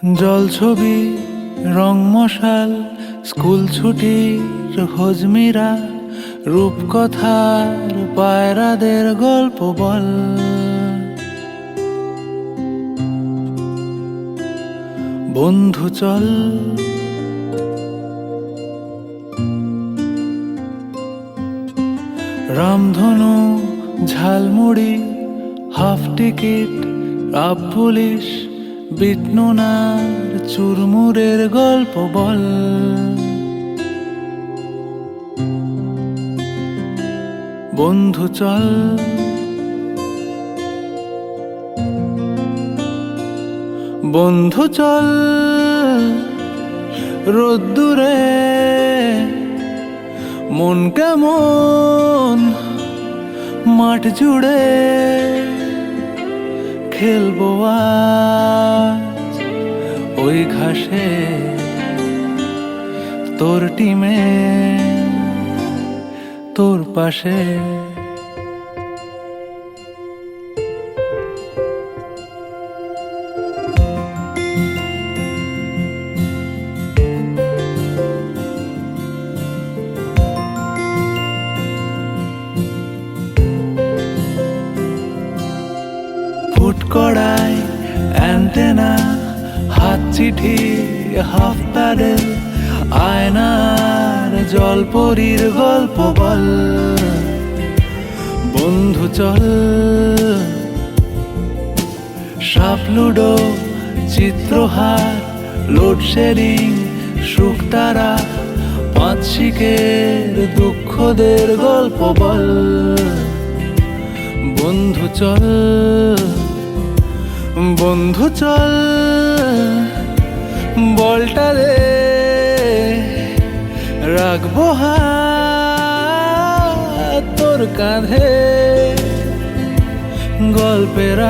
জলছবি রং মশাল স্কুল ছুটির হজমিরা রূপকথার পায়রাদের গল্প বল। বন্ধু চল রামধনু ঝালমুড়ি হাফ টিকিট আপ পুলিশ বিটনুনার চুরমুরের গল্প বল। বন্ধু চল বন্ধু চল রোদ্দুরে মন কেমন মাঠ জুড়ে খেলবো আজ ওই ঘাসে তোর টিমে তোর পাশে। ফুট কড়াই অ্যান্টেনা হাত চিঠি হাফ প্যাডেল আয়নার জলপরীর গল্প বল। বন্ধু চল সাপ লুডো চিত্রহার লোডশেডিং শুকতারা পাঁচ শিকের দুঃখদের গল্প বল। বন্ধু চল বন্ধু চল বলটা রে রাখবো হাত তোর কাঁধে গল্পের